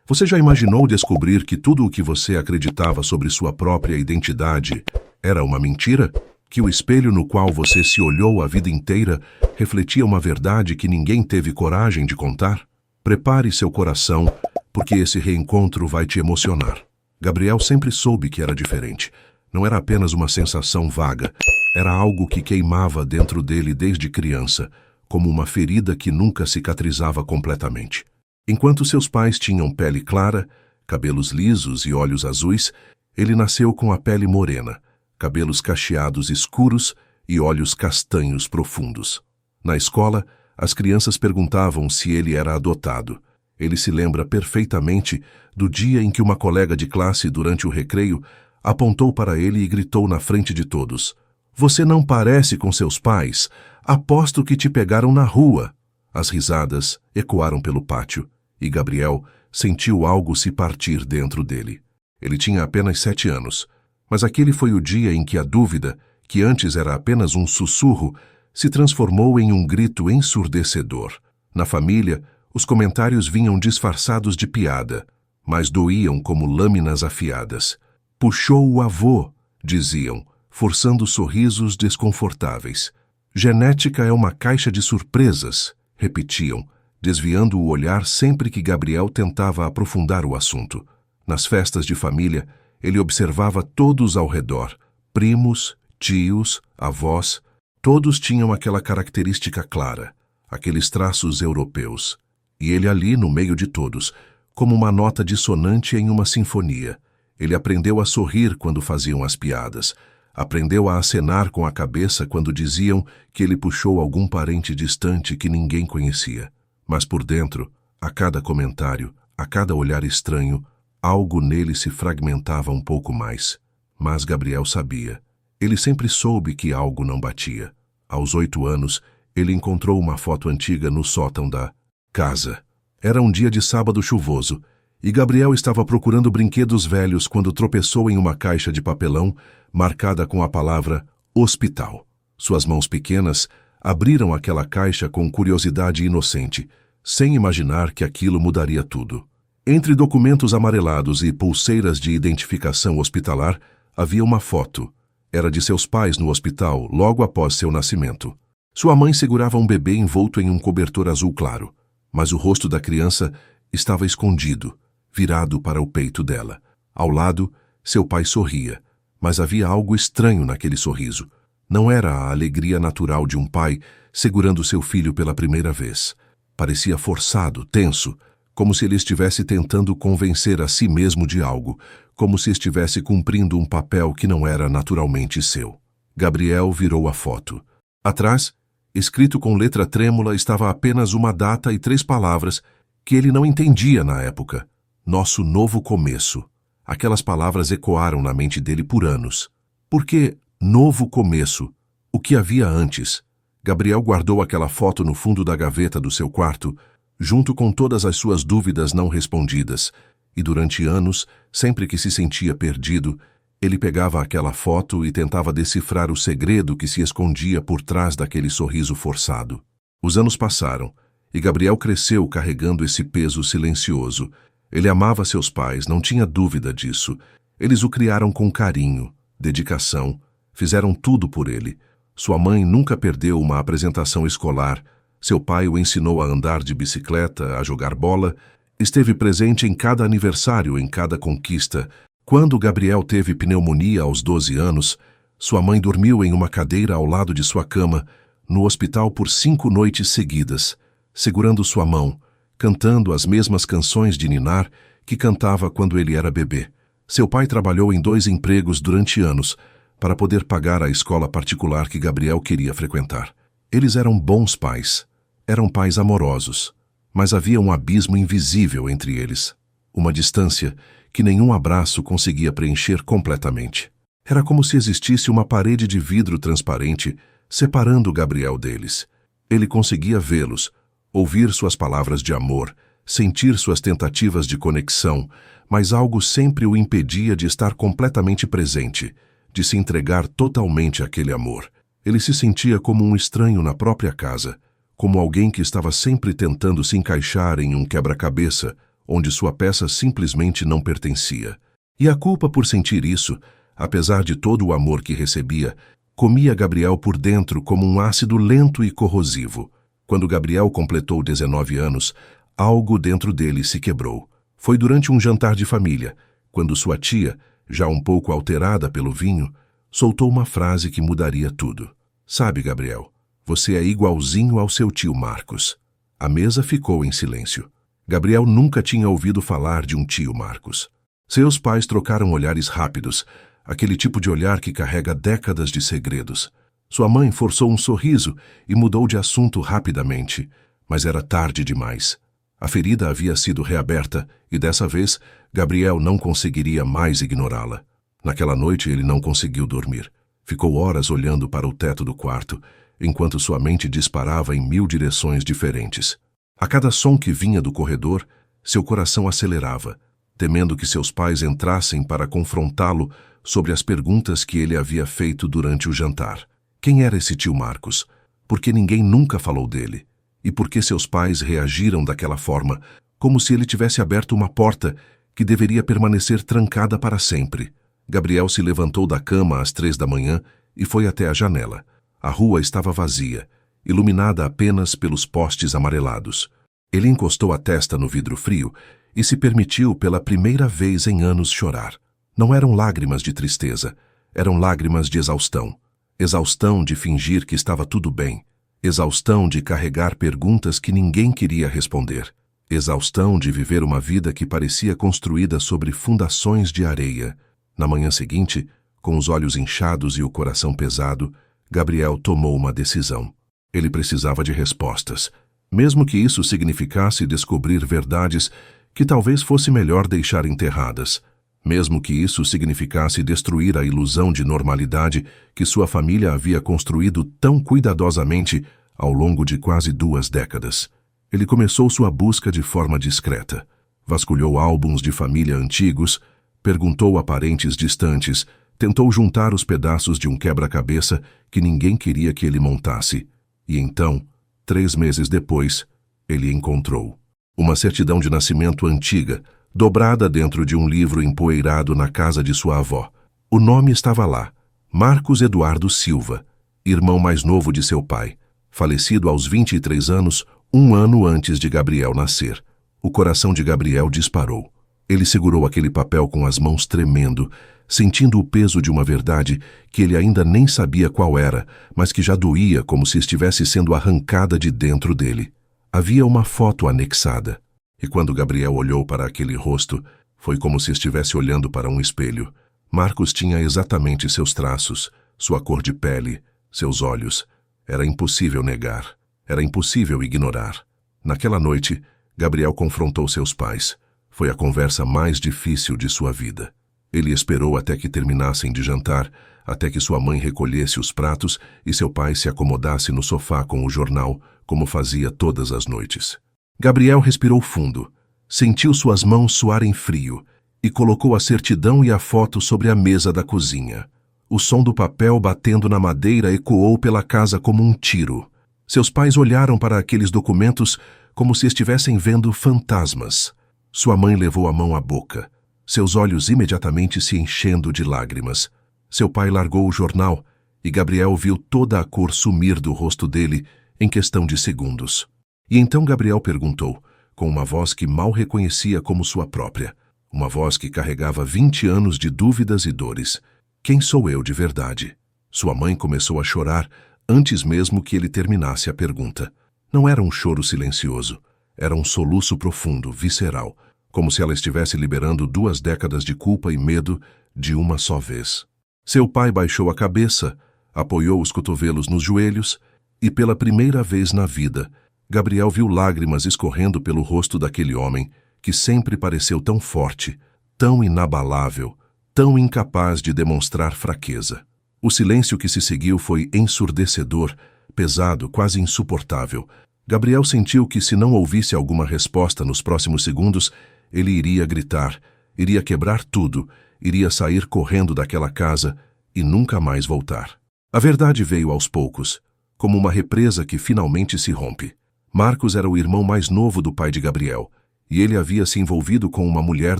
Você já imaginou descobrir que tudo o que você acreditava sobre sua própria identidade era uma mentira? Que o espelho no qual você se olhou a vida inteira refletia uma verdade que ninguém teve coragem de contar? Prepare seu coração, porque esse reencontro vai te emocionar. Gabriel sempre soube que era diferente. Não era apenas uma sensação vaga, era algo que queimava dentro dele desde criança, como uma ferida que nunca cicatrizava completamente. Enquanto seus pais tinham pele clara, cabelos lisos e olhos azuis, ele nasceu com a pele morena, cabelos cacheados escuros e olhos castanhos profundos. Na escola, as crianças perguntavam se ele era adotado. Ele se lembra perfeitamente do dia em que uma colega de classe, durante o recreio, apontou para ele e gritou na frente de todos: "Você não parece com seus pais. Aposto que te pegaram na rua." As risadas ecoaram pelo pátio e Gabriel sentiu algo se partir dentro dele. Ele tinha apenas 7 anos, mas aquele foi o dia em que a dúvida, que antes era apenas um sussurro, se transformou em um grito ensurdecedor. Na família, os comentários vinham disfarçados de piada, mas doíam como lâminas afiadas. "Puxou o avô", diziam, forçando sorrisos desconfortáveis. "Genética é uma caixa de surpresas", repetiam, desviando o olhar sempre que Gabriel tentava aprofundar o assunto. Nas festas de família, ele observava todos ao redor, primos, tios, avós. Todos tinham aquela característica clara, aqueles traços europeus. E ele ali no meio de todos, como uma nota dissonante em uma sinfonia. Ele aprendeu a sorrir quando faziam as piadas. Aprendeu a acenar com a cabeça quando diziam que ele puxou algum parente distante que ninguém conhecia. Mas por dentro, a cada comentário, a cada olhar estranho, algo nele se fragmentava um pouco mais. Mas Gabriel sabia. Ele sempre soube que algo não batia. Aos 8 anos, ele encontrou uma foto antiga no sótão da casa. Era um dia de sábado chuvoso, e Gabriel estava procurando brinquedos velhos quando tropeçou em uma caixa de papelão marcada com a palavra hospital. Suas mãos pequenas abriram aquela caixa com curiosidade inocente, sem imaginar que aquilo mudaria tudo. Entre documentos amarelados e pulseiras de identificação hospitalar, havia uma foto. Era de seus pais no hospital logo após seu nascimento. Sua mãe segurava um bebê envolto em um cobertor azul claro, mas o rosto da criança estava escondido, virado para o peito dela. Ao lado, seu pai sorria, mas havia algo estranho naquele sorriso. Não era a alegria natural de um pai segurando seu filho pela primeira vez. Parecia forçado, tenso, como se ele estivesse tentando convencer a si mesmo de algo, como se estivesse cumprindo um papel que não era naturalmente seu. Gabriel virou a foto. Atrás, escrito com letra trêmula, estava apenas uma data e 3 palavras que ele não entendia na época. Nosso novo começo. Aquelas palavras ecoaram na mente dele por anos. Por que novo começo? O que havia antes? Gabriel guardou aquela foto no fundo da gaveta do seu quarto, junto com todas as suas dúvidas não respondidas, e durante anos, sempre que se sentia perdido, ele pegava aquela foto e tentava decifrar o segredo que se escondia por trás daquele sorriso forçado. Os anos passaram, e Gabriel cresceu carregando esse peso silencioso. Ele amava seus pais, não tinha dúvida disso. Eles o criaram com carinho, dedicação, fizeram tudo por ele. Sua mãe nunca perdeu uma apresentação escolar. Seu pai o ensinou a andar de bicicleta, a jogar bola. Esteve presente em cada aniversário, em cada conquista. Quando Gabriel teve pneumonia aos 12 anos, sua mãe dormiu em uma cadeira ao lado de sua cama, no hospital por 5 noites seguidas, segurando sua mão, cantando as mesmas canções de ninar que cantava quando ele era bebê. Seu pai trabalhou em 2 empregos durante anos para poder pagar a escola particular que Gabriel queria frequentar. Eles eram bons pais, eram pais amorosos, mas havia um abismo invisível entre eles, uma distância que nenhum abraço conseguia preencher completamente. Era como se existisse uma parede de vidro transparente separando Gabriel deles. Ele conseguia vê-los, ouvir suas palavras de amor, sentir suas tentativas de conexão, mas algo sempre o impedia de estar completamente presente, de se entregar totalmente àquele amor. Ele se sentia como um estranho na própria casa, como alguém que estava sempre tentando se encaixar em um quebra-cabeça, onde sua peça simplesmente não pertencia. E a culpa por sentir isso, apesar de todo o amor que recebia, comia Gabriel por dentro como um ácido lento e corrosivo. Quando Gabriel completou 19 anos, algo dentro dele se quebrou. Foi durante um jantar de família, quando sua tia, já um pouco alterada pelo vinho, soltou uma frase que mudaria tudo. Sabe, Gabriel, você é igualzinho ao seu tio Marcos. A mesa ficou em silêncio. Gabriel nunca tinha ouvido falar de um tio Marcos. Seus pais trocaram olhares rápidos, aquele tipo de olhar que carrega décadas de segredos. Sua mãe forçou um sorriso e mudou de assunto rapidamente, mas era tarde demais. A ferida havia sido reaberta e, dessa vez, Gabriel não conseguiria mais ignorá-la. Naquela noite ele não conseguiu dormir. Ficou horas olhando para o teto do quarto, enquanto sua mente disparava em 1000 direções diferentes. A cada som que vinha do corredor, seu coração acelerava, temendo que seus pais entrassem para confrontá-lo sobre as perguntas que ele havia feito durante o jantar. Quem era esse tio Marcos? Por que ninguém nunca falou dele? E por que seus pais reagiram daquela forma, como se ele tivesse aberto uma porta que deveria permanecer trancada para sempre? Gabriel se levantou da cama às 3 da manhã e foi até a janela. A rua estava vazia, iluminada apenas pelos postes amarelados. Ele encostou a testa no vidro frio e se permitiu pela primeira vez em anos chorar. Não eram lágrimas de tristeza, eram lágrimas de exaustão. Exaustão de fingir que estava tudo bem. Exaustão de carregar perguntas que ninguém queria responder. Exaustão de viver uma vida que parecia construída sobre fundações de areia. Na manhã seguinte, com os olhos inchados e o coração pesado, Gabriel tomou uma decisão. Ele precisava de respostas, mesmo que isso significasse descobrir verdades que talvez fosse melhor deixar enterradas. Mesmo que isso significasse destruir a ilusão de normalidade que sua família havia construído tão cuidadosamente ao longo de quase 2 décadas. Ele começou sua busca de forma discreta. Vasculhou álbuns de família antigos, perguntou a parentes distantes, tentou juntar os pedaços de um quebra-cabeça que ninguém queria que ele montasse. E então, 3 meses depois, ele encontrou uma certidão de nascimento antiga, dobrada dentro de um livro empoeirado na casa de sua avó. O nome estava lá: Marcos Eduardo Silva, irmão mais novo de seu pai, falecido aos 23 anos, 1 ano antes de Gabriel nascer. O coração de Gabriel disparou. Ele segurou aquele papel com as mãos tremendo, sentindo o peso de uma verdade que ele ainda nem sabia qual era, mas que já doía como se estivesse sendo arrancada de dentro dele. Havia uma foto anexada. E quando Gabriel olhou para aquele rosto, foi como se estivesse olhando para um espelho. Marcos tinha exatamente seus traços, sua cor de pele, seus olhos. Era impossível negar. Era impossível ignorar. Naquela noite, Gabriel confrontou seus pais. Foi a conversa mais difícil de sua vida. Ele esperou até que terminassem de jantar, até que sua mãe recolhesse os pratos e seu pai se acomodasse no sofá com o jornal, como fazia todas as noites. Gabriel respirou fundo, sentiu suas mãos suarem frio e colocou a certidão e a foto sobre a mesa da cozinha. O som do papel batendo na madeira ecoou pela casa como um tiro. Seus pais olharam para aqueles documentos como se estivessem vendo fantasmas. Sua mãe levou a mão à boca, seus olhos imediatamente se enchendo de lágrimas. Seu pai largou o jornal e Gabriel viu toda a cor sumir do rosto dele em questão de segundos. E então Gabriel perguntou, com uma voz que mal reconhecia como sua própria, uma voz que carregava 20 anos de dúvidas e dores: quem sou eu de verdade? Sua mãe começou a chorar antes mesmo que ele terminasse a pergunta. Não era um choro silencioso, era um soluço profundo, visceral, como se ela estivesse liberando 2 décadas de culpa e medo de uma só vez. Seu pai baixou a cabeça, apoiou os cotovelos nos joelhos e, pela primeira vez na vida, Gabriel viu lágrimas escorrendo pelo rosto daquele homem que sempre pareceu tão forte, tão inabalável, tão incapaz de demonstrar fraqueza. O silêncio que se seguiu foi ensurdecedor, pesado, quase insuportável. Gabriel sentiu que, se não ouvisse alguma resposta nos próximos segundos, ele iria gritar, iria quebrar tudo, iria sair correndo daquela casa e nunca mais voltar. A verdade veio aos poucos, como uma represa que finalmente se rompe. Marcos era o irmão mais novo do pai de Gabriel, e ele havia se envolvido com uma mulher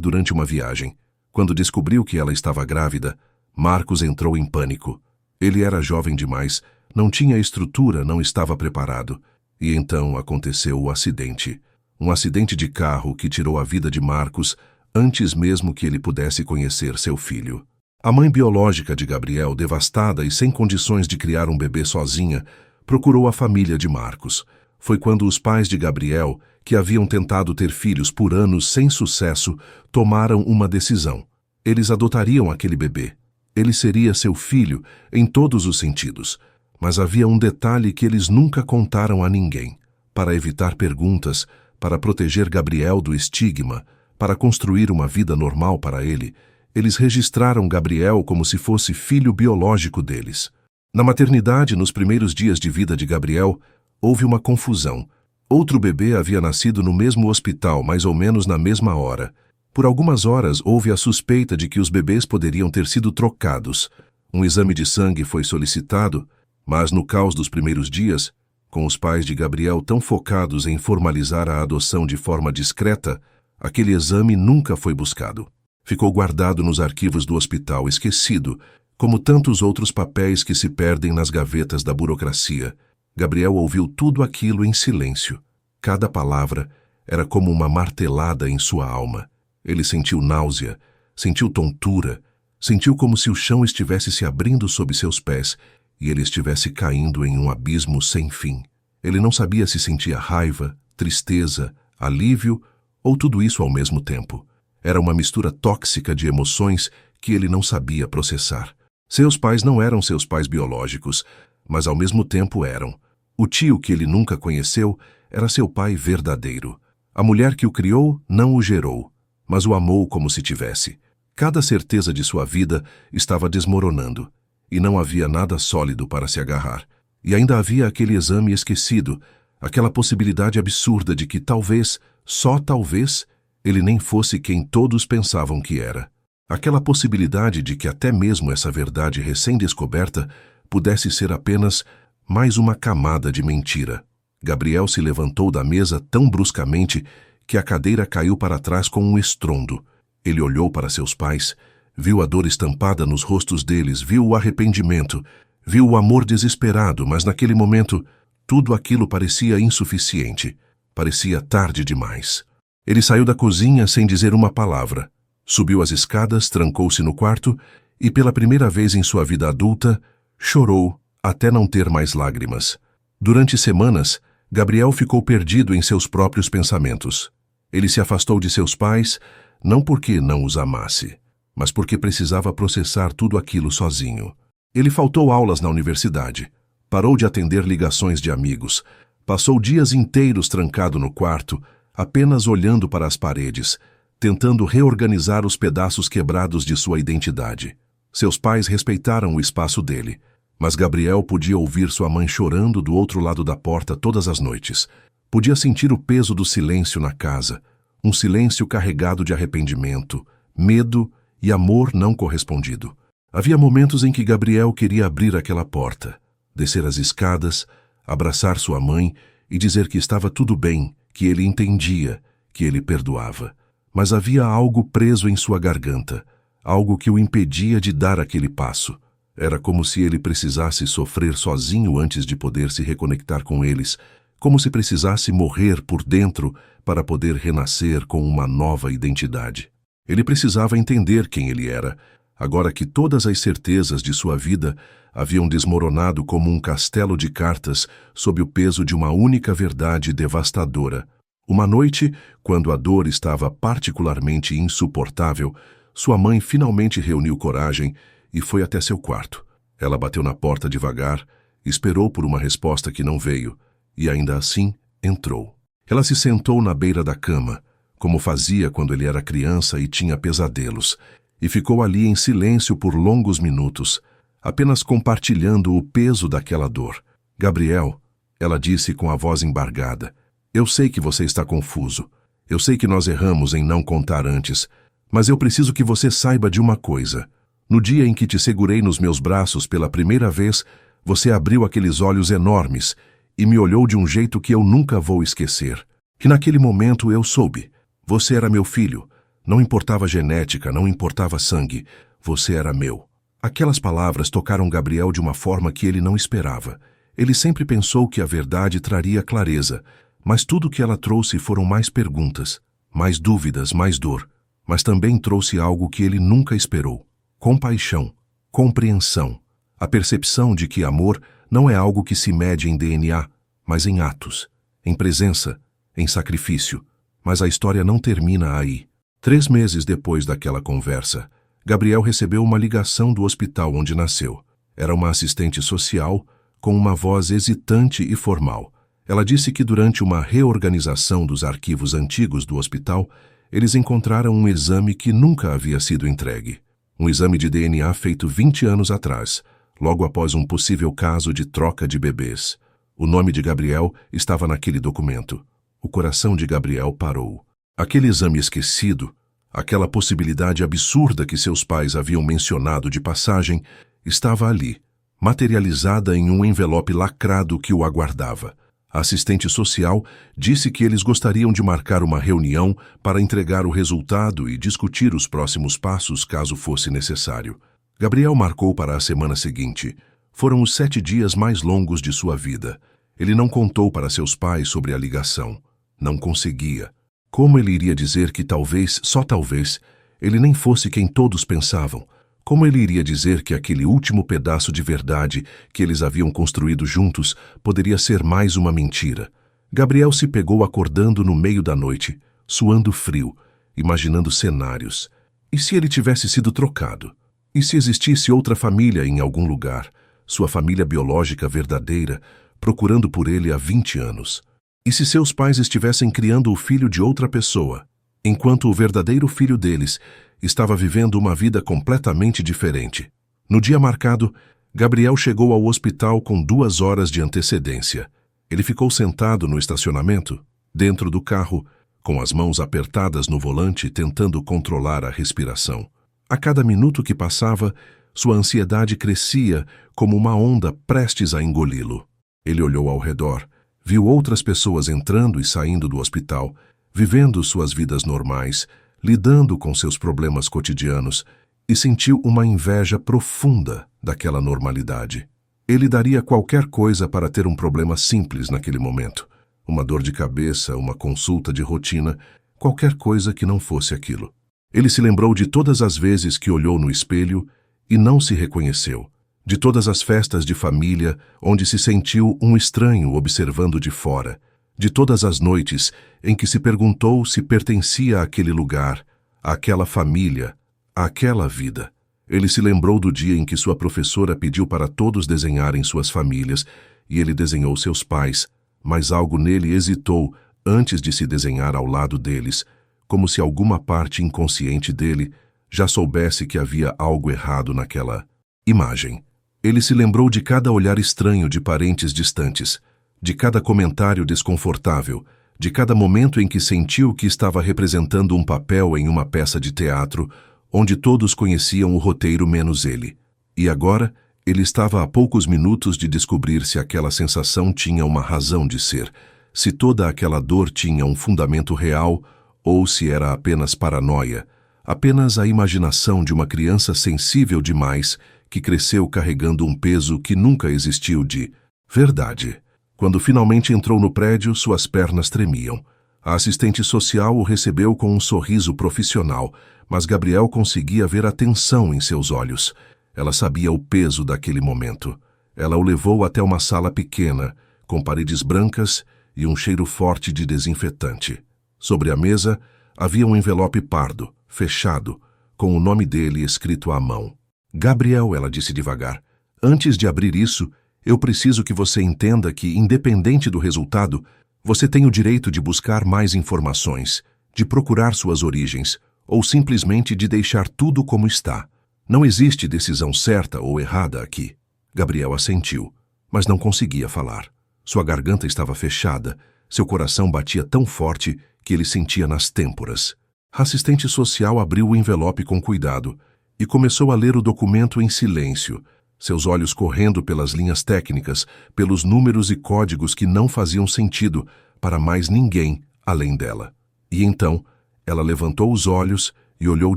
durante uma viagem. Quando descobriu que ela estava grávida, Marcos entrou em pânico. Ele era jovem demais, não tinha estrutura, não estava preparado. E então aconteceu o acidente. Um acidente de carro que tirou a vida de Marcos antes mesmo que ele pudesse conhecer seu filho. A mãe biológica de Gabriel, devastada e sem condições de criar um bebê sozinha, procurou a família de Marcos. Foi quando os pais de Gabriel, que haviam tentado ter filhos por anos sem sucesso, tomaram uma decisão. Eles adotariam aquele bebê. Ele seria seu filho em todos os sentidos. Mas havia um detalhe que eles nunca contaram a ninguém. Para evitar perguntas, para proteger Gabriel do estigma, para construir uma vida normal para ele, eles registraram Gabriel como se fosse filho biológico deles. Na maternidade, nos primeiros dias de vida de Gabriel, houve uma confusão. Outro bebê havia nascido no mesmo hospital, mais ou menos na mesma hora. Por algumas horas, houve a suspeita de que os bebês poderiam ter sido trocados. Um exame de sangue foi solicitado, mas no caos dos primeiros dias, com os pais de Gabriel tão focados em formalizar a adoção de forma discreta, aquele exame nunca foi buscado. Ficou guardado nos arquivos do hospital, esquecido, como tantos outros papéis que se perdem nas gavetas da burocracia. Gabriel ouviu tudo aquilo em silêncio. Cada palavra era como uma martelada em sua alma. Ele sentiu náusea, sentiu tontura, sentiu como se o chão estivesse se abrindo sob seus pés e ele estivesse caindo em um abismo sem fim. Ele não sabia se sentia raiva, tristeza, alívio ou tudo isso ao mesmo tempo. Era uma mistura tóxica de emoções que ele não sabia processar. Seus pais não eram seus pais biológicos, mas ao mesmo tempo eram. O tio que ele nunca conheceu era seu pai verdadeiro. A mulher que o criou não o gerou, mas o amou como se tivesse. Cada certeza de sua vida estava desmoronando, e não havia nada sólido para se agarrar. E ainda havia aquele exame esquecido, aquela possibilidade absurda de que talvez, só talvez, ele nem fosse quem todos pensavam que era. Aquela possibilidade de que até mesmo essa verdade recém-descoberta pudesse ser apenas mais uma camada de mentira. Gabriel se levantou da mesa tão bruscamente que a cadeira caiu para trás com um estrondo. Ele olhou para seus pais, viu a dor estampada nos rostos deles, viu o arrependimento, viu o amor desesperado, mas naquele momento tudo aquilo parecia insuficiente. Parecia tarde demais. Ele saiu da cozinha sem dizer uma palavra. Subiu as escadas, trancou-se no quarto e, pela primeira vez em sua vida adulta, chorou até não ter mais lágrimas. Durante semanas, Gabriel ficou perdido em seus próprios pensamentos. Ele se afastou de seus pais, não porque não os amasse, mas porque precisava processar tudo aquilo sozinho. Ele faltou aulas na universidade, parou de atender ligações de amigos, passou dias inteiros trancado no quarto, apenas olhando para as paredes, tentando reorganizar os pedaços quebrados de sua identidade. Seus pais respeitaram o espaço dele, mas Gabriel podia ouvir sua mãe chorando do outro lado da porta todas as noites. Podia sentir o peso do silêncio na casa, um silêncio carregado de arrependimento, medo e amor não correspondido. Havia momentos em que Gabriel queria abrir aquela porta, descer as escadas, abraçar sua mãe e dizer que estava tudo bem, que ele entendia, que ele perdoava. Mas havia algo preso em sua garganta, algo que o impedia de dar aquele passo. Era como se ele precisasse sofrer sozinho antes de poder se reconectar com eles, como se precisasse morrer por dentro para poder renascer com uma nova identidade. Ele precisava entender quem ele era, agora que todas as certezas de sua vida haviam desmoronado como um castelo de cartas sob o peso de uma única verdade devastadora. Uma noite, quando a dor estava particularmente insuportável, sua mãe finalmente reuniu coragem e foi até seu quarto. Ela bateu na porta devagar, esperou por uma resposta que não veio, e ainda assim entrou. Ela se sentou na beira da cama, como fazia quando ele era criança e tinha pesadelos, e ficou ali em silêncio por longos minutos, apenas compartilhando o peso daquela dor. Gabriel, ela disse com a voz embargada, eu sei que você está confuso. Eu sei que nós erramos em não contar antes, mas eu preciso que você saiba de uma coisa. No dia em que te segurei nos meus braços pela primeira vez, você abriu aqueles olhos enormes e me olhou de um jeito que eu nunca vou esquecer. E naquele momento eu soube. Você era meu filho. Não importava genética, não importava sangue. Você era meu. Aquelas palavras tocaram Gabriel de uma forma que ele não esperava. Ele sempre pensou que a verdade traria clareza, mas tudo que ela trouxe foram mais perguntas, mais dúvidas, mais dor. Mas também trouxe algo que ele nunca esperou: compaixão, compreensão, a percepção de que amor não é algo que se mede em DNA, mas em atos, em presença, em sacrifício. Mas a história não termina aí. 3 meses depois daquela conversa, Gabriel recebeu uma ligação do hospital onde nasceu. Era uma assistente social, com uma voz hesitante e formal. Ela disse que durante uma reorganização dos arquivos antigos do hospital, eles encontraram um exame que nunca havia sido entregue. Um exame de DNA feito 20 anos atrás, logo após um possível caso de troca de bebês. O nome de Gabriel estava naquele documento. O coração de Gabriel parou. Aquele exame esquecido, aquela possibilidade absurda que seus pais haviam mencionado de passagem, estava ali, materializada em um envelope lacrado que o aguardava. A assistente social disse que eles gostariam de marcar uma reunião para entregar o resultado e discutir os próximos passos caso fosse necessário. Gabriel marcou para a semana seguinte. Foram os 7 dias mais longos de sua vida. Ele não contou para seus pais sobre a ligação. Não conseguia. Como ele iria dizer que talvez, só talvez, ele nem fosse quem todos pensavam? Como ele iria dizer que aquele último pedaço de verdade que eles haviam construído juntos poderia ser mais uma mentira? Gabriel se pegou acordando no meio da noite, suando frio, imaginando cenários. E se ele tivesse sido trocado? E se existisse outra família em algum lugar, sua família biológica verdadeira, procurando por ele há 20 anos? E se seus pais estivessem criando o filho de outra pessoa, enquanto o verdadeiro filho deles estava vivendo uma vida completamente diferente? No dia marcado, Gabriel chegou ao hospital com 2 horas de antecedência. Ele ficou sentado no estacionamento, dentro do carro, com as mãos apertadas no volante, tentando controlar a respiração. A cada minuto que passava, sua ansiedade crescia como uma onda prestes a engoli-lo. Ele olhou ao redor, viu outras pessoas entrando e saindo do hospital, vivendo suas vidas normais, lidando com seus problemas cotidianos, e sentiu uma inveja profunda daquela normalidade. Ele daria qualquer coisa para ter um problema simples naquele momento. Uma dor de cabeça, uma consulta de rotina, qualquer coisa que não fosse aquilo. Ele se lembrou de todas as vezes que olhou no espelho e não se reconheceu. De todas as festas de família onde se sentiu um estranho observando de fora. De todas as noites em que se perguntou se pertencia àquele lugar, àquela família, àquela vida. Ele se lembrou do dia em que sua professora pediu para todos desenharem suas famílias e ele desenhou seus pais, mas algo nele hesitou antes de se desenhar ao lado deles, como se alguma parte inconsciente dele já soubesse que havia algo errado naquela imagem. Ele se lembrou de cada olhar estranho de parentes distantes, de cada comentário desconfortável, de cada momento em que sentiu que estava representando um papel em uma peça de teatro, onde todos conheciam o roteiro menos ele. E agora, ele estava a poucos minutos de descobrir se aquela sensação tinha uma razão de ser, se toda aquela dor tinha um fundamento real ou se era apenas paranoia, apenas a imaginação de uma criança sensível demais que cresceu carregando um peso que nunca existiu de verdade. Quando finalmente entrou no prédio, suas pernas tremiam. A assistente social o recebeu com um sorriso profissional, mas Gabriel conseguia ver a tensão em seus olhos. Ela sabia o peso daquele momento. Ela o levou até uma sala pequena, com paredes brancas e um cheiro forte de desinfetante. Sobre a mesa havia um envelope pardo, fechado, com o nome dele escrito à mão. Gabriel, ela disse devagar, antes de abrir isso, eu preciso que você entenda que, independente do resultado, você tem o direito de buscar mais informações, de procurar suas origens, ou simplesmente de deixar tudo como está. Não existe decisão certa ou errada aqui. Gabriel assentiu, mas não conseguia falar. Sua garganta estava fechada, seu coração batia tão forte que ele sentia nas têmporas. A assistente social abriu o envelope com cuidado e começou a ler o documento em silêncio, seus olhos correndo pelas linhas técnicas, pelos números e códigos que não faziam sentido para mais ninguém além dela. E então, Ela levantou os olhos e olhou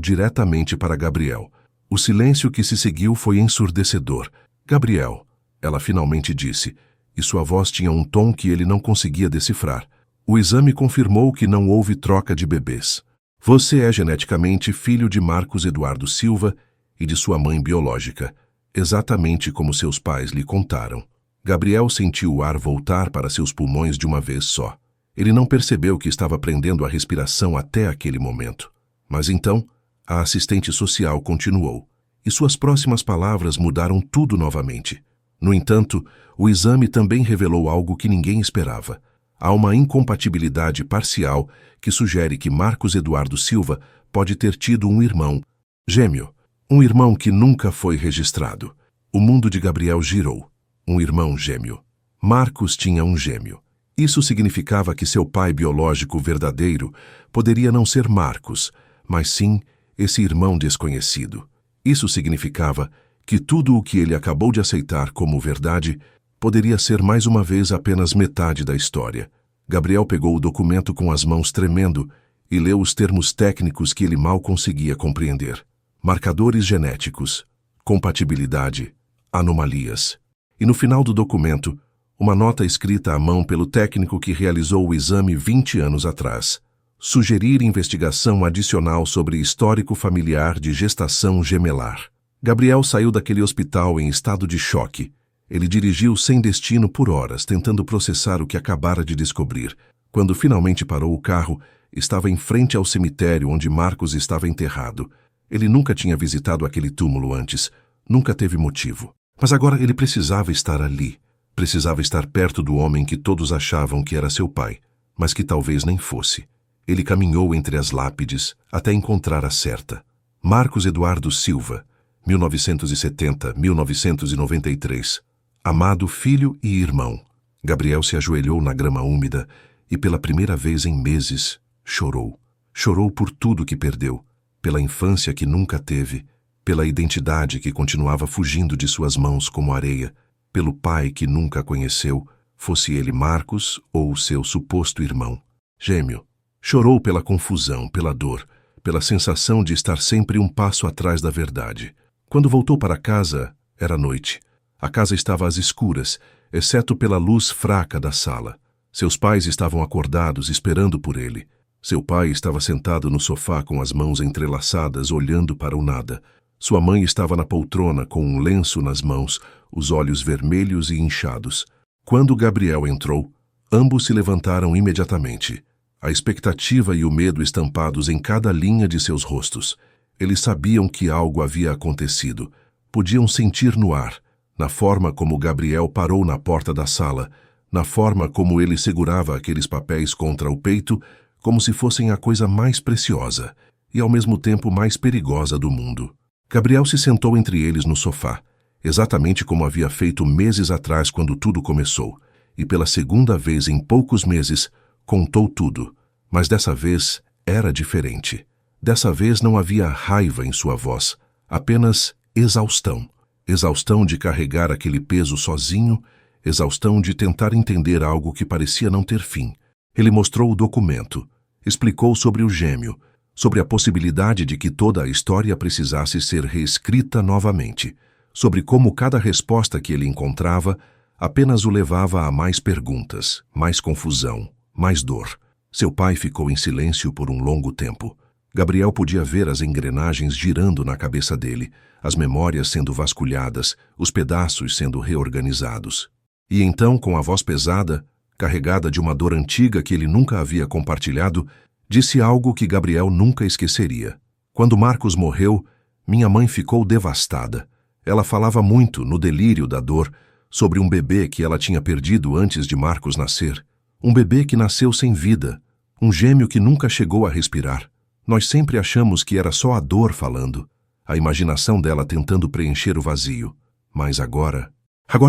diretamente para Gabriel. O silêncio que se seguiu foi ensurdecedor. Gabriel, ela finalmente disse, e sua voz tinha um tom que ele não conseguia decifrar. O exame confirmou que não houve troca de bebês. Você é geneticamente filho de Marcos Eduardo Silva e de sua mãe biológica, exatamente como seus pais lhe contaram. Gabriel sentiu o ar voltar para seus pulmões de uma vez só. Ele não percebeu que estava prendendo a respiração até aquele momento. Mas então, a assistente social continuou, e suas próximas palavras mudaram tudo novamente. No entanto, o exame também revelou algo que ninguém esperava. Há uma incompatibilidade parcial que sugere que Marcos Eduardo Silva pode ter tido um irmão gêmeo, um irmão que nunca foi registrado. O mundo de Gabriel girou. Um irmão gêmeo. Marcos tinha um gêmeo. Isso significava que seu pai biológico verdadeiro poderia não ser Marcos, mas sim esse irmão desconhecido. Isso significava que tudo o que ele acabou de aceitar como verdade poderia ser mais uma vez apenas metade da história. Gabriel pegou o documento com as mãos tremendo e leu os termos técnicos que ele mal conseguia compreender. Marcadores genéticos, compatibilidade, anomalias. E no final do documento, uma nota escrita à mão pelo técnico que realizou o exame 20 anos atrás. Sugerir investigação adicional sobre histórico familiar de gestação gemelar. Gabriel saiu daquele hospital em estado de choque. Ele dirigiu sem destino por horas, tentando processar o que acabara de descobrir. Quando finalmente parou o carro, estava em frente ao cemitério onde Marcos estava enterrado. Ele nunca tinha visitado aquele túmulo antes, nunca teve motivo. Mas agora ele precisava estar ali. Precisava estar perto do homem que todos achavam que era seu pai, mas que talvez nem fosse. Ele caminhou entre as lápides até encontrar a certa. Marcos Eduardo Silva, 1970-1993. Amado filho e irmão. Gabriel se ajoelhou na grama úmida e pela primeira vez em meses chorou. Chorou por tudo que perdeu, pela infância que nunca teve, pela identidade que continuava fugindo de suas mãos como areia, pelo pai que nunca conheceu, fosse ele Marcos ou seu suposto irmão gêmeo. Chorou pela confusão, pela dor, pela sensação de estar sempre um passo atrás da verdade. Quando voltou para casa, era noite. A casa estava às escuras, exceto pela luz fraca da sala. Seus pais estavam acordados, esperando por ele. Seu pai estava sentado no sofá com as mãos entrelaçadas, olhando para o nada. Sua mãe estava na poltrona com um lenço nas mãos, os olhos vermelhos e inchados. Quando Gabriel entrou, ambos se levantaram imediatamente. A expectativa e o medo estampados em cada linha de seus rostos. Eles sabiam que algo havia acontecido. Podiam sentir no ar, na forma como Gabriel parou na porta da sala, na forma como ele segurava aqueles papéis contra o peito, como se fossem a coisa mais preciosa e ao mesmo tempo mais perigosa do mundo. Gabriel se sentou entre eles no sofá, exatamente como havia feito meses atrás quando tudo começou, e pela segunda vez em poucos meses contou tudo, mas dessa vez era diferente. Dessa vez não havia raiva em sua voz, apenas exaustão. Exaustão de carregar aquele peso sozinho, exaustão de tentar entender algo que parecia não ter fim. Ele mostrou o documento, explicou sobre o gêmeo, sobre a possibilidade de que toda a história precisasse ser reescrita novamente, sobre como cada resposta que ele encontrava apenas o levava a mais perguntas, mais confusão, mais dor. Seu pai ficou em silêncio por um longo tempo. Gabriel podia ver as engrenagens girando na cabeça dele, as memórias sendo vasculhadas, os pedaços sendo reorganizados. E então, com a voz pesada, carregada de uma dor antiga que ele nunca havia compartilhado, disse algo que Gabriel nunca esqueceria. Quando Marcos morreu, minha mãe ficou devastada. Ela falava muito, no delírio da dor, sobre um bebê que ela tinha perdido antes de Marcos nascer. Um bebê que nasceu sem vida, um gêmeo que nunca chegou a respirar. Nós sempre achamos que era só a dor falando, a imaginação dela tentando preencher o vazio. Mas agora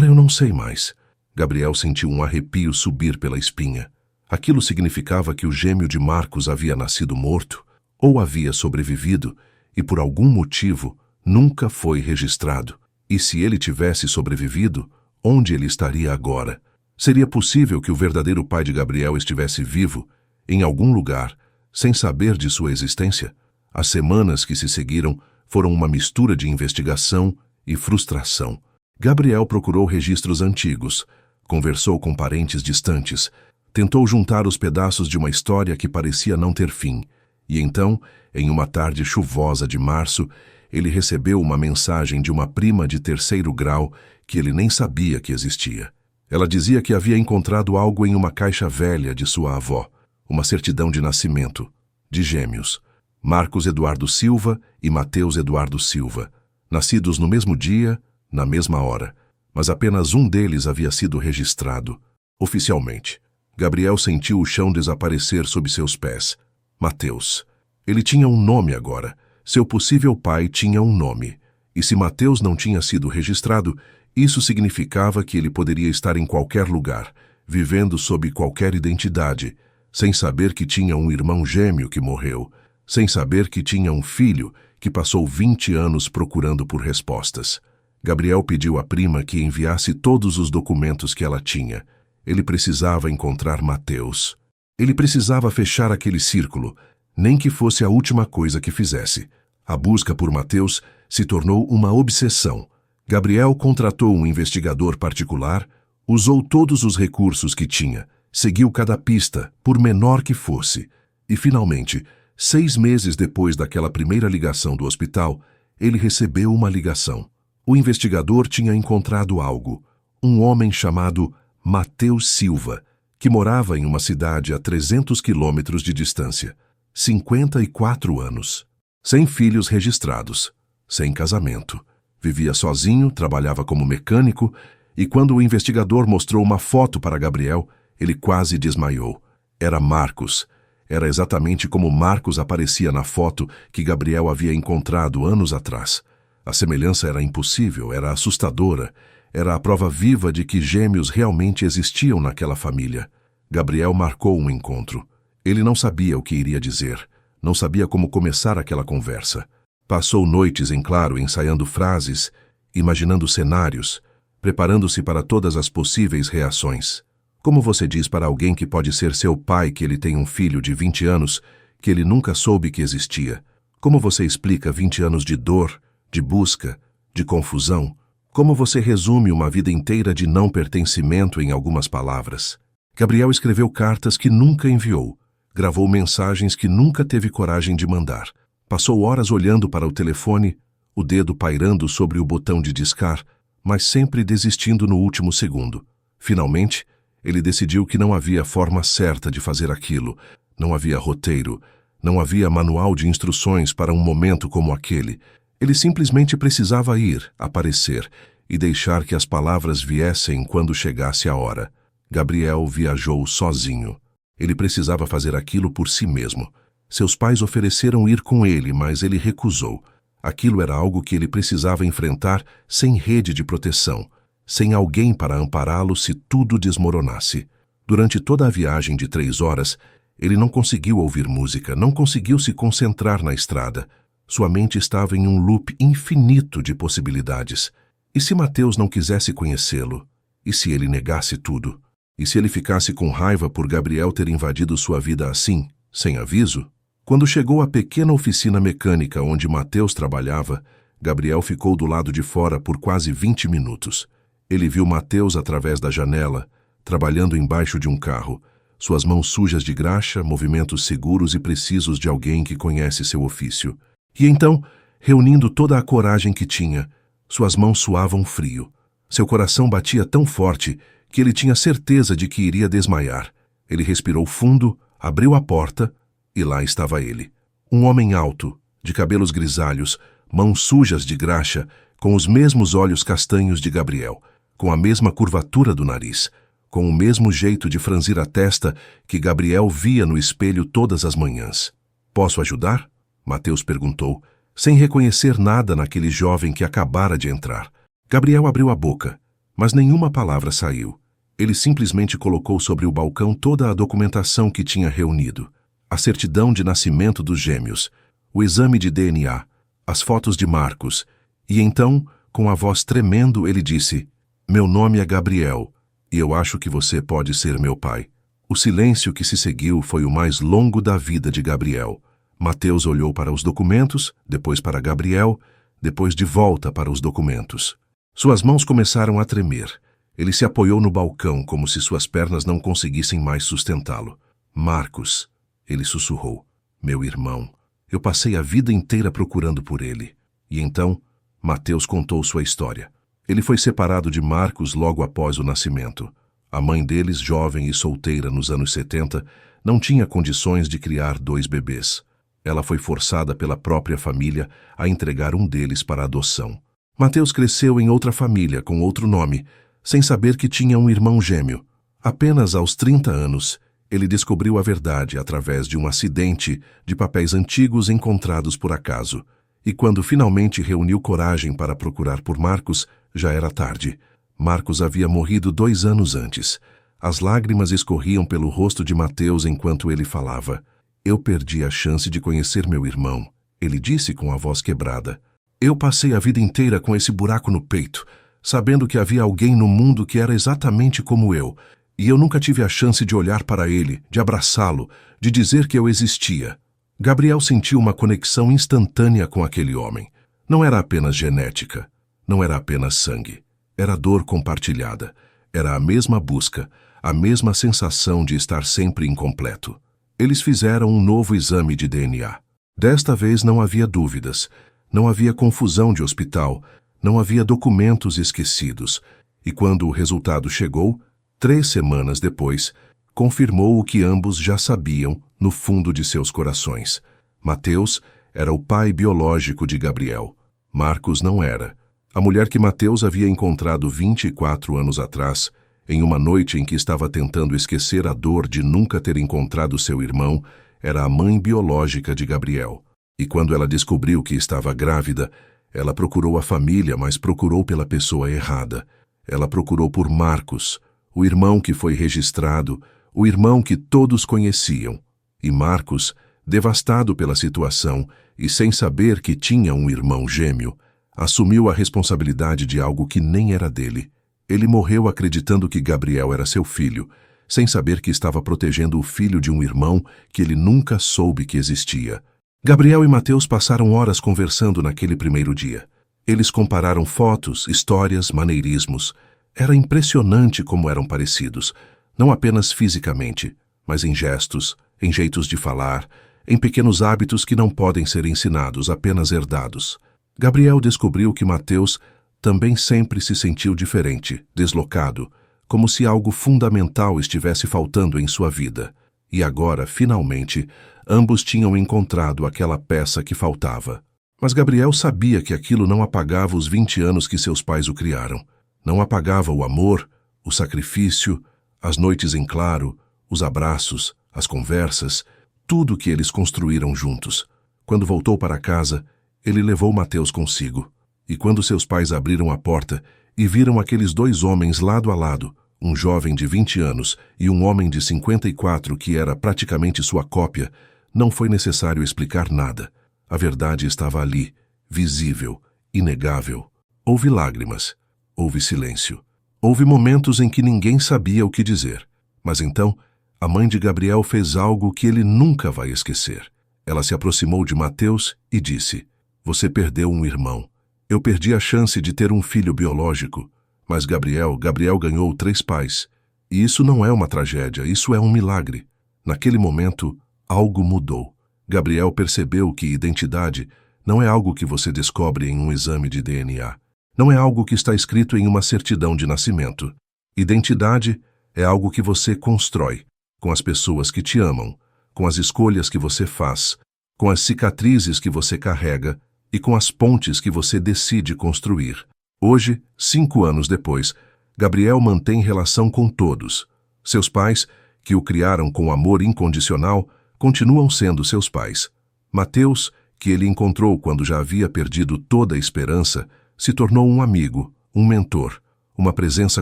eu não sei mais. Gabriel sentiu um arrepio subir pela espinha. Aquilo significava que o gêmeo de Marcos havia nascido morto, ou havia sobrevivido, e por algum motivo nunca foi registrado. E se ele tivesse sobrevivido, onde ele estaria agora? Seria possível que o verdadeiro pai de Gabriel estivesse vivo, em algum lugar, sem saber de sua existência? As semanas que se seguiram foram uma mistura de investigação e frustração. Gabriel procurou registros antigos, conversou com parentes distantes, tentou juntar os pedaços de uma história que parecia não ter fim. E então, em uma tarde chuvosa de março, ele recebeu uma mensagem de uma prima de 3º grau que ele nem sabia que existia. Ela dizia que havia encontrado algo em uma caixa velha de sua avó, uma certidão de nascimento, de gêmeos, Marcos Eduardo Silva e Mateus Eduardo Silva, nascidos no mesmo dia, na mesma hora, mas apenas um deles havia sido registrado, oficialmente. Gabriel sentiu o chão desaparecer sob seus pés. Mateus. Ele tinha um nome agora. Seu possível pai tinha um nome. E se Mateus não tinha sido registrado, isso significava que ele poderia estar em qualquer lugar, vivendo sob qualquer identidade, sem saber que tinha um irmão gêmeo que morreu, sem saber que tinha um filho que passou 20 anos procurando por respostas. Gabriel pediu à prima que enviasse todos os documentos que ela tinha. Ele precisava encontrar Mateus. Ele precisava fechar aquele círculo, nem que fosse a última coisa que fizesse. A busca por Mateus se tornou uma obsessão. Gabriel contratou um investigador particular, usou todos os recursos que tinha, seguiu cada pista, por menor que fosse. E, finalmente, 6 meses depois daquela primeira ligação do hospital, ele recebeu uma ligação. O investigador tinha encontrado algo. Um homem chamado Mateus Silva, que morava em uma cidade a 300 quilômetros de distância. 54 anos. Sem filhos registrados. Sem casamento. Vivia sozinho, trabalhava como mecânico, e quando o investigador mostrou uma foto para Gabriel, ele quase desmaiou. Era Marcos. Era exatamente como Marcos aparecia na foto que Gabriel havia encontrado anos atrás. A semelhança era impossível, era assustadora. Era a prova viva de que gêmeos realmente existiam naquela família. Gabriel marcou um encontro. Ele não sabia o que iria dizer. Não sabia como começar aquela conversa. Passou noites em claro ensaiando frases, imaginando cenários, preparando-se para todas as possíveis reações. Como você diz para alguém que pode ser seu pai que ele tem um filho de 20 anos que ele nunca soube que existia? Como você explica 20 anos de dor, de busca, de confusão? Como você resume uma vida inteira de não pertencimento em algumas palavras? Gabriel escreveu cartas que nunca enviou, gravou mensagens que nunca teve coragem de mandar. Passou horas olhando para o telefone, o dedo pairando sobre o botão de discar, mas sempre desistindo no último segundo. Finalmente, ele decidiu que não havia forma certa de fazer aquilo, não havia roteiro, não havia manual de instruções para um momento como aquele. Ele simplesmente precisava ir, aparecer e deixar que as palavras viessem quando chegasse a hora. Gabriel viajou sozinho. Ele precisava fazer aquilo por si mesmo. Seus pais ofereceram ir com ele, mas ele recusou. Aquilo era algo que ele precisava enfrentar sem rede de proteção, sem alguém para ampará-lo se tudo desmoronasse. Durante toda a viagem de 3 horas, ele não conseguiu ouvir música, não conseguiu se concentrar na estrada. Sua mente estava em um loop infinito de possibilidades. E se Mateus não quisesse conhecê-lo? E se ele negasse tudo? E se ele ficasse com raiva por Gabriel ter invadido sua vida assim, sem aviso? Quando chegou à pequena oficina mecânica onde Mateus trabalhava, Gabriel ficou do lado de fora por quase 20 minutos. Ele viu Mateus através da janela, trabalhando embaixo de um carro, suas mãos sujas de graxa, movimentos seguros e precisos de alguém que conhece seu ofício. E então, reunindo toda a coragem que tinha, suas mãos suavam frio. Seu coração batia tão forte que ele tinha certeza de que iria desmaiar. Ele respirou fundo, abriu a porta e lá estava ele. Um homem alto, de cabelos grisalhos, mãos sujas de graxa, com os mesmos olhos castanhos de Gabriel, com a mesma curvatura do nariz, com o mesmo jeito de franzir a testa que Gabriel via no espelho todas as manhãs. "Posso ajudar?" Mateus perguntou, sem reconhecer nada naquele jovem que acabara de entrar. Gabriel abriu a boca, mas nenhuma palavra saiu. Ele simplesmente colocou sobre o balcão toda a documentação que tinha reunido. A certidão de nascimento dos gêmeos, o exame de DNA, as fotos de Marcos, e então, com a voz tremendo, ele disse: "Meu nome é Gabriel, e eu acho que você pode ser meu pai." O silêncio que se seguiu foi o mais longo da vida de Gabriel. Mateus olhou para os documentos, depois para Gabriel, depois de volta para os documentos. Suas mãos começaram a tremer. Ele se apoiou no balcão como se suas pernas não conseguissem mais sustentá-lo. Marcos, ele sussurrou. Meu irmão. Eu passei a vida inteira procurando por ele. E então, Mateus contou sua história. Ele foi separado de Marcos logo após o nascimento. A mãe deles, jovem e solteira nos anos 70, não tinha condições de criar 2 bebês. Ela foi forçada pela própria família a entregar um deles para adoção. Mateus cresceu em outra família com outro nome, sem saber que tinha um irmão gêmeo. Apenas aos 30 anos, ele descobriu a verdade através de um acidente de papéis antigos encontrados por acaso. E quando finalmente reuniu coragem para procurar por Marcos, já era tarde. Marcos havia morrido 2 anos antes. As lágrimas escorriam pelo rosto de Mateus enquanto ele falava. Eu perdi a chance de conhecer meu irmão, ele disse com a voz quebrada. Eu passei a vida inteira com esse buraco no peito, sabendo que havia alguém no mundo que era exatamente como eu, e eu nunca tive a chance de olhar para ele, de abraçá-lo, de dizer que eu existia. Gabriel sentiu uma conexão instantânea com aquele homem. Não era apenas genética, não era apenas sangue. Era dor compartilhada, era a mesma busca, a mesma sensação de estar sempre incompleto. Eles fizeram um novo exame de DNA. Desta vez não havia dúvidas, não havia confusão de hospital, não havia documentos esquecidos. E quando o resultado chegou, 3 semanas depois, confirmou o que ambos já sabiam no fundo de seus corações. Mateus era o pai biológico de Gabriel. Marcos não era. A mulher que Mateus havia encontrado 24 anos atrás, em uma noite em que estava tentando esquecer a dor de nunca ter encontrado seu irmão, era a mãe biológica de Gabriel. E quando ela descobriu que estava grávida, ela procurou a família, mas procurou pela pessoa errada. Ela procurou por Marcos, o irmão que foi registrado, o irmão que todos conheciam. E Marcos, devastado pela situação e sem saber que tinha um irmão gêmeo, assumiu a responsabilidade de algo que nem era dele. Ele morreu acreditando que Gabriel era seu filho, sem saber que estava protegendo o filho de um irmão que ele nunca soube que existia. Gabriel e Mateus passaram horas conversando naquele primeiro dia. Eles compararam fotos, histórias, maneirismos. Era impressionante como eram parecidos, não apenas fisicamente, mas em gestos, em jeitos de falar, em pequenos hábitos que não podem ser ensinados, apenas herdados. Gabriel descobriu que Mateus também sempre se sentiu diferente, deslocado, como se algo fundamental estivesse faltando em sua vida. E agora, finalmente, ambos tinham encontrado aquela peça que faltava. Mas Gabriel sabia que aquilo não apagava os 20 anos que seus pais o criaram. Não apagava o amor, o sacrifício, as noites em claro, os abraços, as conversas, tudo que eles construíram juntos. Quando voltou para casa, ele levou Mateus consigo. E quando seus pais abriram a porta e viram aqueles 2 homens lado a lado, um jovem de 20 anos e um homem de 54 que era praticamente sua cópia, não foi necessário explicar nada. A verdade estava ali, visível, inegável. Houve lágrimas, houve silêncio. Houve momentos em que ninguém sabia o que dizer. Mas então, a mãe de Gabriel fez algo que ele nunca vai esquecer. Ela se aproximou de Mateus e disse: Você perdeu um irmão. Eu perdi a chance de ter um filho biológico. Mas Gabriel ganhou 3 pais. E isso não é uma tragédia, isso é um milagre. Naquele momento, algo mudou. Gabriel percebeu que identidade não é algo que você descobre em um exame de DNA. Não é algo que está escrito em uma certidão de nascimento. Identidade é algo que você constrói, com as pessoas que te amam, com as escolhas que você faz, com as cicatrizes que você carrega e com as pontes que você decide construir. Hoje, 5 anos depois, Gabriel mantém relação com todos. Seus pais, que o criaram com amor incondicional, continuam sendo seus pais. Mateus, que ele encontrou quando já havia perdido toda a esperança, se tornou um amigo, um mentor, uma presença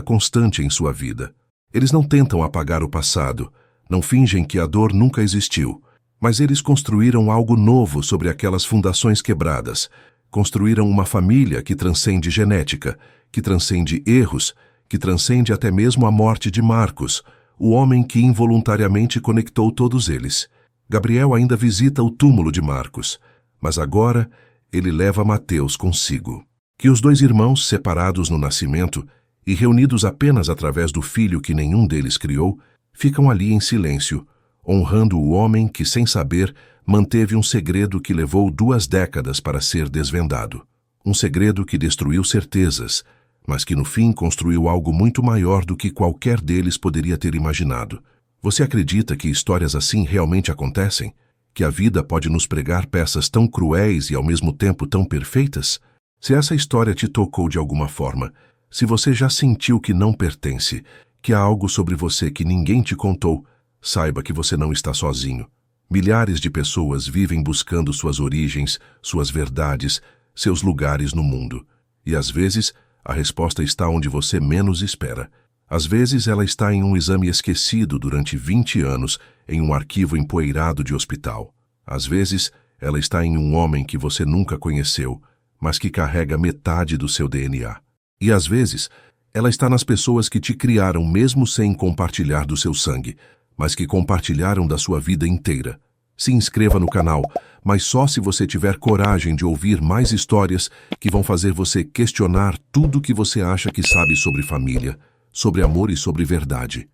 constante em sua vida. Eles não tentam apagar o passado, não fingem que a dor nunca existiu, mas eles construíram algo novo sobre aquelas fundações quebradas. Construíram uma família que transcende genética, que transcende erros, que transcende até mesmo a morte de Marcos, o homem que involuntariamente conectou todos eles. Gabriel ainda visita o túmulo de Marcos, mas agora ele leva Mateus consigo. Que os dois irmãos, separados no nascimento e reunidos apenas através do filho que nenhum deles criou, ficam ali em silêncio, honrando o homem que, sem saber, manteve um segredo que levou 2 décadas para ser desvendado. Um segredo que destruiu certezas, mas que no fim construiu algo muito maior do que qualquer deles poderia ter imaginado. Você acredita que histórias assim realmente acontecem? Que a vida pode nos pregar peças tão cruéis e ao mesmo tempo tão perfeitas? Se essa história te tocou de alguma forma, se você já sentiu que não pertence, que há algo sobre você que ninguém te contou, saiba que você não está sozinho. Milhares de pessoas vivem buscando suas origens, suas verdades, seus lugares no mundo. E às vezes, a resposta está onde você menos espera. Às vezes, ela está em um exame esquecido durante 20 anos, em um arquivo empoeirado de hospital. Às vezes, ela está em um homem que você nunca conheceu, mas que carrega metade do seu DNA. E às vezes, ela está nas pessoas que te criaram mesmo sem compartilhar do seu sangue, mas que compartilharam da sua vida inteira. Se inscreva no canal, mas só se você tiver coragem de ouvir mais histórias que vão fazer você questionar tudo o que você acha que sabe sobre família, sobre amor e sobre verdade.